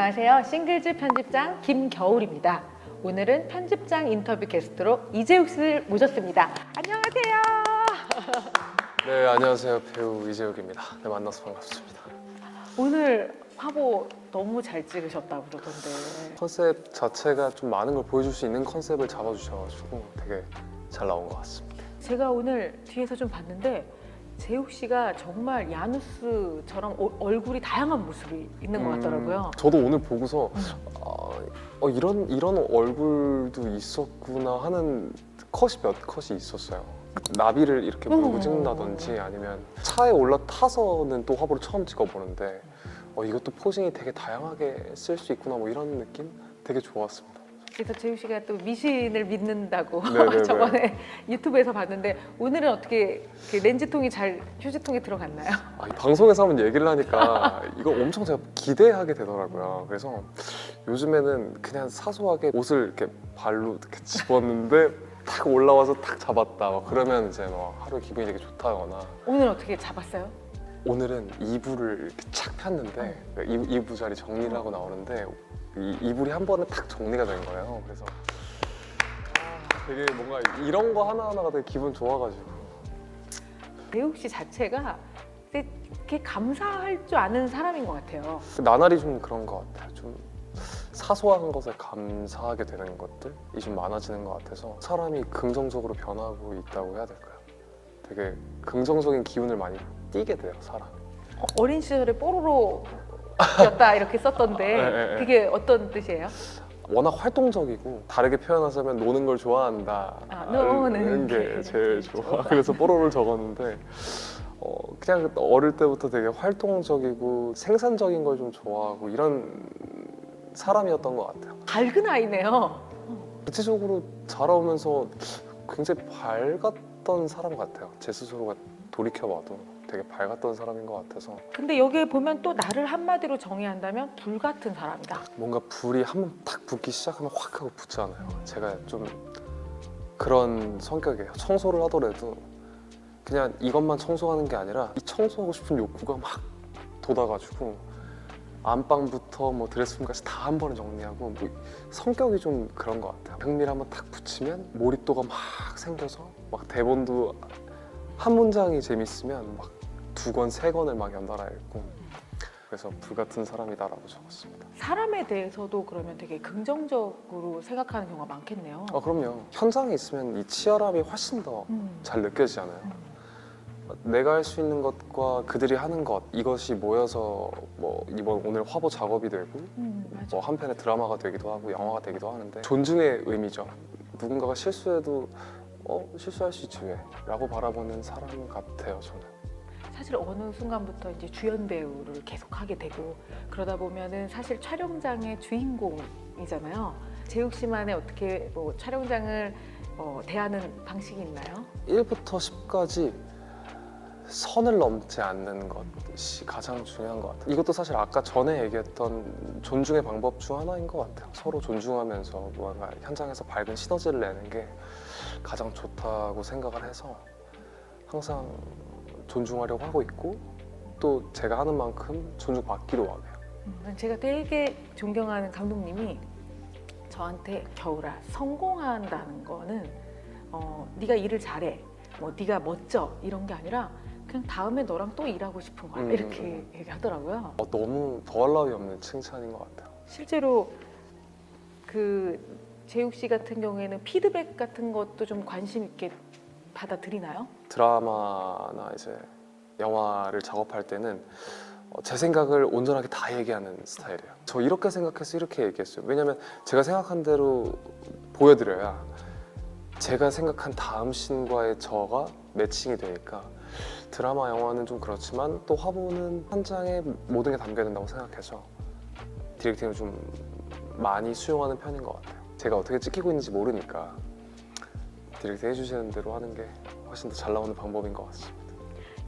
안녕하세요. 싱글즈 편집장 김겨울입니다. 오늘은 편집장 인터뷰 게스트로 이재욱 씨를 모셨습니다. 안녕하세요. 네, 안녕하세요. 배우 이재욱입니다. 네, 만나서 반갑습니다. 오늘 화보 너무 잘 찍으셨다고 그러던데. 컨셉 자체가 좀 많은 걸 보여줄 수 있는 컨셉을 잡아주셔가지고 되게 잘 나온 것 같습니다. 제가 오늘 뒤에서 좀 봤는데 재욱 씨가 정말 야누스처럼 얼굴이 다양한 모습이 있는 것 같더라고요. 저도 오늘 보고서 이런 얼굴도 있었구나 하는 컷이 몇 컷이 있었어요. 나비를 이렇게 물고 찍는다든지 아니면 차에 올라타서는 또 화보를 처음 찍어보는데 이것도 포징이 되게 다양하게 쓸 수 있구나 뭐 이런 느낌 되게 좋았습니다. 그래서 재욱 씨가 또 미신을 믿는다고 네네네. 저번에 유튜브에서 봤는데 오늘은 어떻게 그 렌즈통이 잘 휴지통에 들어갔나요? 이 방송에서 한번 얘기를 하니까 이거 엄청 제가 기대하게 되더라고요. 그래서 요즘에는 그냥 사소하게 옷을 이렇게 발로 이렇게 집었는데 탁 올라와서 탁 잡았다. 막 그러면 이제 하루 기분이 되게 좋다거나. 오늘 어떻게 잡았어요? 오늘은 이불을 이렇게 착 폈는데 이불 자리 정리를 하고 나오는데 이불이 한 번에 탁 정리가 된 거예요. 그래서 되게 뭔가 이런 거 하나하나가 되게 기분 좋아가지고. 재욱 씨 자체가 이렇게 감사할 줄 아는 사람인 것 같아요. 나날이 좀 그런 것 같아요. 좀 사소한 것에 감사하게 되는 것들이 좀 많아지는 것 같아서 사람이 긍정적으로 변하고 있다고 해야 될까요? 되게 긍정적인 기운을 많이 띠게 돼요, 사람. 어린 시절에 뽀로로였다 이렇게 썼던데 네. 그게 어떤 뜻이에요? 워낙 활동적이고 다르게 표현하자면 노는 걸 좋아한다 노는 게 제일 좋아. 그래서 뽀로로를 적었는데 그냥 어릴 때부터 되게 활동적이고 생산적인 걸 좀 좋아하고 이런 사람이었던 것 같아요. 밝은 아이네요. 구체적으로 자라오면서 굉장히 밝았던 사람 같아요. 제 스스로가 돌이켜봐도 되게 밝았던 사람인 것 같아서. 근데 여기에 보면 또 나를 한마디로 정의한다면 불 같은 사람이다. 뭔가 불이 한번 탁 붙기 시작하면 확 하고 붙잖아요. 제가 좀 그런 성격이에요. 청소를 하더라도 그냥 이것만 청소하는 게 아니라 이 청소하고 싶은 욕구가 막 돋아가지고 안방부터 뭐 드레스룸까지 다 한 번에 정리하고 뭐 성격이 좀 그런 것 같아요. 평미를 한번 탁 붙이면 몰입도가 막 생겨서 막 대본도 한 문장이 재밌으면 막 2권, 3권을 막 연달아 읽고 그래서 불같은 사람이다라고 적었습니다. 사람에 대해서도 그러면 되게 긍정적으로 생각하는 경우가 많겠네요. 그럼요. 현장에 있으면 이 치열함이 훨씬 더 잘 느껴지잖아요. 내가 할 수 있는 것과 그들이 하는 것 이것이 모여서 뭐 이번 오늘 화보 작업이 되고 맞아. 뭐 한편의 드라마가 되기도 하고 영화가 되기도 하는데 존중의 의미죠. 누군가가 실수해도 실수할 수 있지 왜? 라고 바라보는 사람 같아요, 저는. 사실 어느 순간부터 이제 주연 배우를 계속 하게 되고 그러다 보면은 사실 촬영장의 주인공이잖아요. 재욱 씨만의 어떻게 뭐 촬영장을 대하는 방식이 있나요? 1부터 10까지 선을 넘지 않는 것이 가장 중요한 것 같아요. 이것도 사실 아까 전에 얘기했던 존중의 방법 중 하나인 것 같아요. 서로 존중하면서 뭔가 현장에서 밝은 시너지를 내는 게 가장 좋다고 생각을 해서 항상 존중하려고 하고 있고 또 제가 하는 만큼 존중받기도 원해요. 제가 되게 존경하는 감독님이 저한테 겨울아 성공한다는 거는 네가 일을 잘해 뭐 네가 멋져 이런 게 아니라 그냥 다음에 너랑 또 일하고 싶은 거야 이렇게 얘기하더라고요. 너무 더할 나위 없는 칭찬인 것 같아요. 실제로 그 재욱 씨 같은 경우에는 피드백 같은 것도 좀 관심 있게 받아들이나요? 드라마나 이제 영화를 작업할 때는 제 생각을 온전하게 다 얘기하는 스타일이에요. 저 이렇게 생각해서 이렇게 얘기했어요. 왜냐면 제가 생각한 대로 보여드려야 제가 생각한 다음 씬과의 저가 매칭이 되니까 드라마, 영화는 좀 그렇지만 또 화보는 한 장에 모든 게 담겨야 된다고 생각해서 디렉팅을 좀 많이 수용하는 편인 것 같아요. 제가 어떻게 찍히고 있는지 모르니까 디렉팅 해주시는 대로 하는 게 훨씬 더 잘 나오는 방법인 것 같습니다.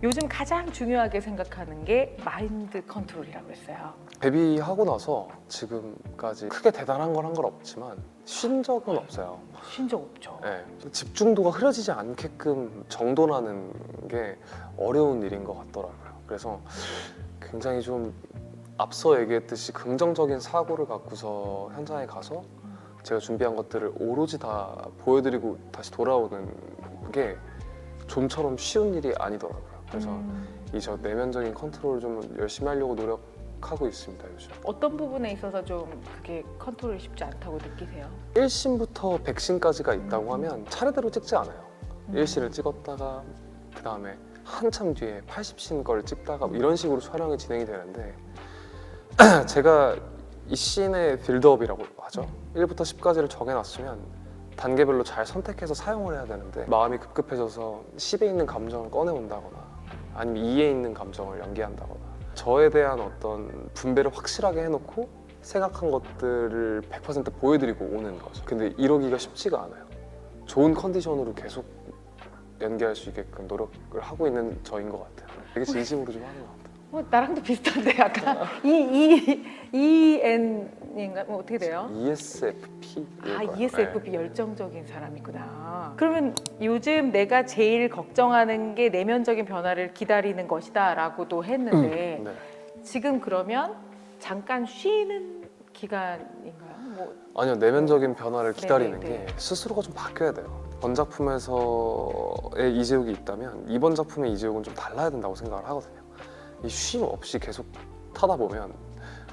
요즘 가장 중요하게 생각하는 게 마인드 컨트롤이라고 했어요. 데뷔하고 나서 지금까지 크게 대단한 걸 한 건 없지만 쉰 적은 없어요. 쉰 적 없죠. 네, 집중도가 흐려지지 않게끔 정돈하는 게 어려운 일인 것 같더라고요. 그래서 굉장히 좀 앞서 얘기했듯이 긍정적인 사고를 갖고서 현장에 가서 제가 준비한 것들을 오로지 다 보여드리고 다시 돌아오는 게 좀처럼 쉬운 일이 아니더라고요. 그래서 이 저 내면적인 컨트롤을 좀 열심히 하려고 노력하고 있습니다, 요즘. 어떤 부분에 있어서 좀 그게 컨트롤이 쉽지 않다고 느끼세요? 1신부터 100신까지가 있다고 하면 차례대로 찍지 않아요. 음. 1신을 찍었다가 그 다음에 한참 뒤에 80신 걸 찍다가 뭐 이런 식으로 촬영이 진행이 되는데 제가 이 씬의 빌드업이라고 하죠. 1부터 10까지를 정해놨으면 단계별로 잘 선택해서 사용을 해야 되는데 마음이 급급해져서 10에 있는 감정을 꺼내온다거나 아니면 2에 있는 감정을 연기한다거나 저에 대한 어떤 분배를 확실하게 해놓고 생각한 것들을 100% 보여드리고 오는 거죠. 근데 이러기가 쉽지가 않아요. 좋은 컨디션으로 계속 연기할 수 있게끔 노력을 하고 있는 저인 것 같아요. 되게 진심으로 좀 하는 것 같아요. 나랑도 비슷한데 약간 EN인가 뭐 어떻게 돼요? ESFP. ESFP 열정적인 사람이구나. 그러면 요즘 내가 제일 걱정하는 게 내면적인 변화를 기다리는 것이다라고도 했는데 네. 지금 그러면 잠깐 쉬는 기간인가요? 뭐 아니요, 내면적인 변화를 기다리는 네. 게 스스로가 좀 바뀌어야 돼요. 전 작품에서의 이재욱이 있다면 이번 작품의 이재욱은 좀 달라야 된다고 생각을 하거든요. 이 쉼 없이 계속 타다 보면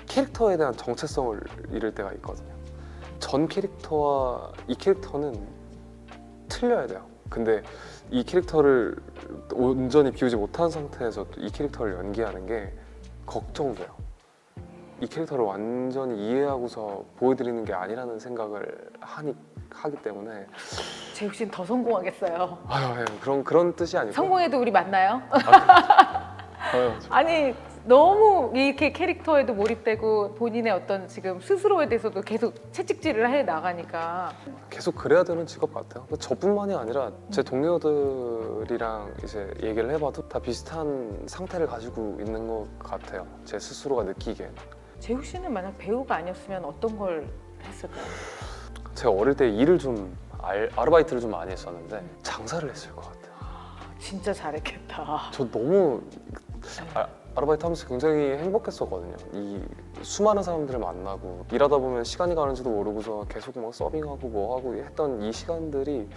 캐릭터에 대한 정체성을 잃을 때가 있거든요. 전 캐릭터와 이 캐릭터는 틀려야 돼요. 근데 이 캐릭터를 온전히 비우지 못한 상태에서 이 캐릭터를 연기하는 게 걱정돼요. 이 캐릭터를 완전히 이해하고서 보여드리는 게 아니라는 생각을 하기 때문에 재욱 씨는 더 성공하겠어요. 아유, 그런 뜻이 아니고 성공해도 우리 만나요? 아유, 아니 너무 이렇게 캐릭터에도 몰입되고 본인의 어떤 지금 스스로에 대해서도 계속 채찍질을 해 나가니까 계속 그래야 되는 직업 같아요. 저뿐만이 아니라 제 동료들이랑 이제 얘기를 해봐도 다 비슷한 상태를 가지고 있는 것 같아요. 제 스스로가 느끼기엔. 재욱 씨는 만약 배우가 아니었으면 어떤 걸 했을까요? 제가 어릴 때 일을 좀 아르바이트를 좀 많이 했었는데 장사를 했을 것 같아요. 진짜 잘했겠다. 저 너무 아르바이트 하면서 굉장히 행복했었거든요. 이 수많은 사람들을 만나고 일하다 보면 시간이 가는지도 모르고서 계속 막 서빙하고 뭐 하고 했던 이 시간들이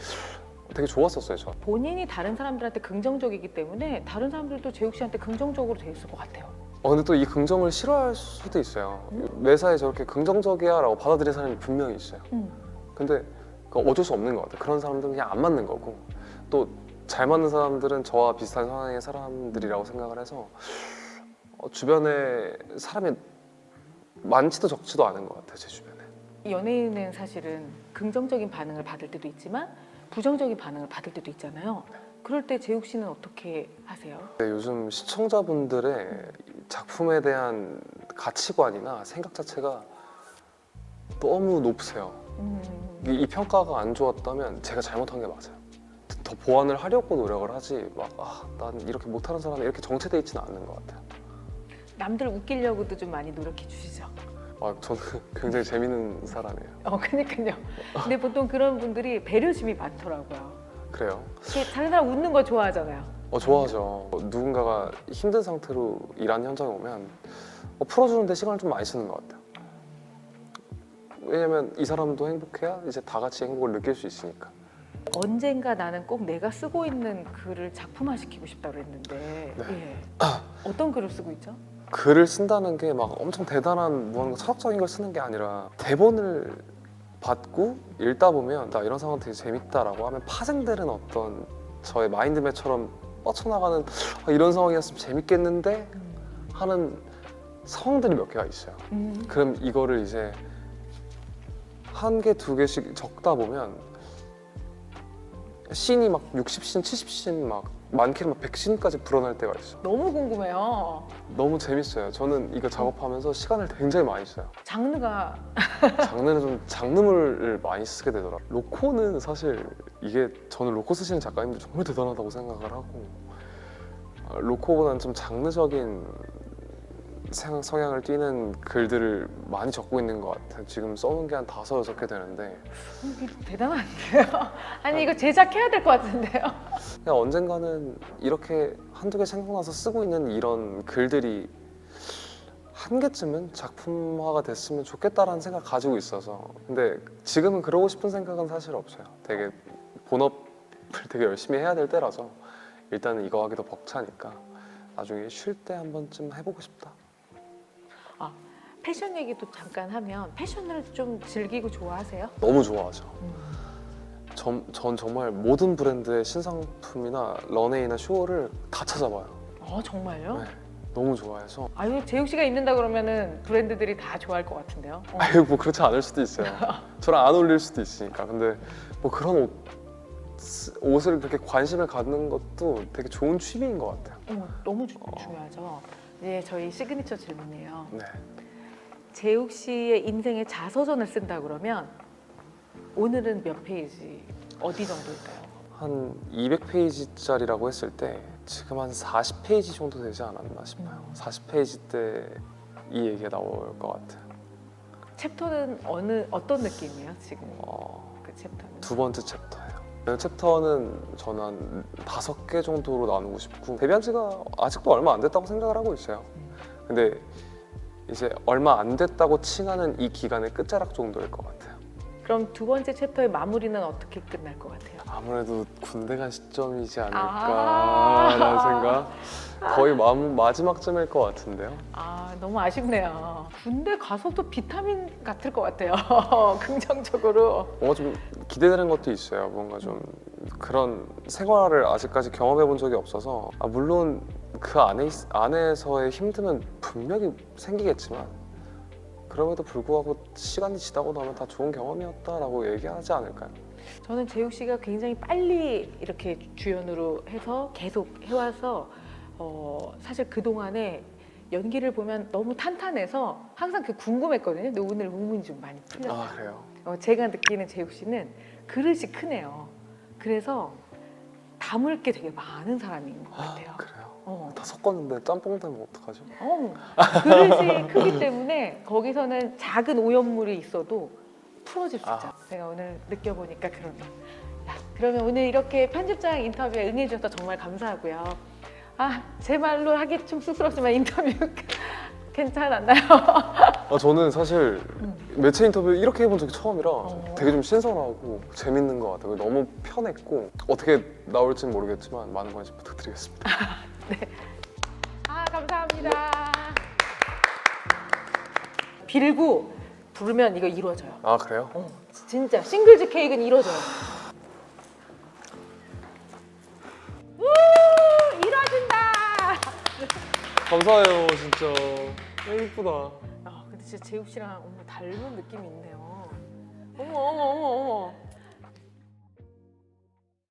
되게 좋았었어요. 저. 본인이 다른 사람들한테 긍정적이기 때문에 다른 사람들도 재욱 씨한테 긍정적으로 돼 있을 것 같아요. 근데 또 이 긍정을 싫어할 수도 있어요. 매사에 저렇게 긍정적이야 라고 받아들이는 사람이 분명히 있어요. 근데 어쩔 수 없는 것 같아요. 그런 사람들은 그냥 안 맞는 거고 또 잘 맞는 사람들은 저와 비슷한 상황의 사람들이라고 생각을 해서 주변에 사람이 많지도 적지도 않은 것 같아요. 제 주변에. 연예인은 사실은 긍정적인 반응을 받을 때도 있지만 부정적인 반응을 받을 때도 있잖아요. 그럴 때 재욱 씨는 어떻게 하세요? 요즘 시청자분들의 작품에 대한 가치관이나 생각 자체가 너무 높으세요. 이 평가가 안 좋았다면 제가 잘못한 게 맞아요. 더 보완을 하려고 노력을 하지 난 이렇게 못하는 사람이 이렇게 정체돼 있지는 않는 것 같아요. 남들 웃기려고도 좀 많이 노력해 주시죠. 저는 굉장히 재밌는 사람이에요. 그러니까요. 근데 보통 그런 분들이 배려심이 많더라고요. 그래요? 이렇게 다른 사람 웃는 거 좋아하잖아요. 좋아하죠. 누군가가 힘든 상태로 일하는 현장에 오면 풀어주는데 시간을 좀 많이 쓰는 것 같아요. 왜냐면 이 사람도 행복해야 이제 다 같이 행복을 느낄 수 있으니까. 언젠가 나는 꼭 내가 쓰고 있는 글을 작품화시키고 싶다고 했는데 네. 어떤 글을 쓰고 있죠? 글을 쓴다는 게 막 엄청 대단한 무언가 철학적인 걸 쓰는 게 아니라 대본을 받고 읽다 보면 나 이런 상황 되게 재밌다라고 하면 파생되는 어떤 저의 마인드맵처럼 뻗쳐나가는 이런 상황이었으면 재밌겠는데 하는 상황들이 몇 개가 있어요. 그럼 이거를 이제 한 개, 두 개씩 적다 보면 씬이 막 60씬, 70씬 막 많게는 막 100씬까지 불어날 때가 있어요. 너무 궁금해요. 너무 재밌어요. 저는 이거 작업하면서 시간을 굉장히 많이 써요. 장르가 장르는 좀 장르물을 많이 쓰게 되더라고요. 로코는 사실 이게 저는 로코 쓰시는 작가님들 정말 대단하다고 생각을 하고 로코보다는 좀 장르적인 성향을 띠는 글들을 많이 적고 있는 것 같아요. 지금 써놓은 게 한 5, 6개 되는데 대단한데요? 아니 이거 제작해야 될 것 같은데요? 그냥 언젠가는 이렇게 한두 개 생각나서 쓰고 있는 이런 글들이 한 개쯤은 작품화가 됐으면 좋겠다라는 생각 가지고 있어서 근데 지금은 그러고 싶은 생각은 사실 없어요. 되게 본업을 되게 열심히 해야 될 때라서 일단은 이거 하기 더 벅차니까 나중에 쉴 때 한 번쯤 해보고 싶다. 패션 얘기도 잠깐 하면 패션을 좀 즐기고 좋아하세요? 너무 좋아하죠. 전 정말 모든 브랜드의 신상품이나 런웨이나 쇼를 다 찾아봐요. 정말요? 네, 너무 좋아해서 아유, 재욱 씨가 입는다 그러면은 브랜드들이 다 좋아할 것 같은데요. 아유 뭐 그렇지 않을 수도 있어요. 저랑 안 어울릴 수도 있으니까. 근데 뭐 그런 옷을 그렇게 관심을 갖는 것도 되게 좋은 취미인 것 같아요. 너무 중요하죠. 이제 저희 시그니처 질문이에요. 네. 재욱 씨의 인생의 자서전을 쓴다 그러면 오늘은 몇 페이지, 어디 정도일까요? 한 200페이지짜리라고 했을 때 지금 한 40페이지 정도 되지 않았나 싶어요. 40페이지 때 이 얘기가 나올 것 같아요. 챕터는 어떤 느낌이에요 지금? 그 챕터는? 두 번째 챕터예요. 챕터는 저는 한 5개 정도로 나누고 싶고 데뷔한 지가 아직도 얼마 안 됐다고 생각을 하고 있어요. 근데 이제 얼마 안 됐다고 칭하는 이 기간의 끝자락 정도일 것 같아요. 그럼 두 번째 챕터의 마무리는 어떻게 끝날 것 같아요? 아무래도 군대 간 시점이지 않을까라는 생각. 거의 마지막쯤일 것 같은데요. 너무 아쉽네요. 군대 가서도 비타민 같을 것 같아요. 긍정적으로. 뭔가 좀 기대되는 것도 있어요. 뭔가 좀 그런 생활을 아직까지 경험해 본 적이 없어서 물론 그 안에서의 힘듦은 분명히 생기겠지만 그럼에도 불구하고 시간이 지나고 나면 다 좋은 경험이었다라고 얘기하지 않을까요? 저는 재욱 씨가 굉장히 빨리 이렇게 주연으로 해서 계속 해와서 사실 그동안에 연기를 보면 너무 탄탄해서 항상 그 궁금했거든요. 근데 오늘 의문이 좀 많이 풀렸어요. 그래요? 제가 느끼는 재욱 씨는 그릇이 크네요. 그래서 담을 게 되게 많은 사람인 것 같아요. 그래요? 어. 다 섞었는데 짬뽕 되면 어떡하죠? 그릇이 크기 때문에 거기서는 작은 오염물이 있어도 풀어질 수 있죠. 제가 오늘 느껴보니까 그러네요. 그러면 오늘 이렇게 편집장 인터뷰에 응해주셔서 정말 감사하고요. 제 말로 하기 좀 쑥스럽지만 인터뷰 괜찮았나요? 저는 사실 매체 인터뷰 이렇게 해본 적이 처음이라 어. 되게 좀 신선하고 재밌는 것 같아요. 너무 편했고 어떻게 나올지는 모르겠지만 많은 관심 부탁드리겠습니다. 네. 감사합니다. 빌고 부르면 이거 이루어져요. 그래요? 진짜 싱글즈 케이크는 이루어져요. 우! 이루어진다. 감사해요, 진짜. 예쁘다. 근데 진짜 재욱 씨랑 닮은 느낌이 있네요. 어머.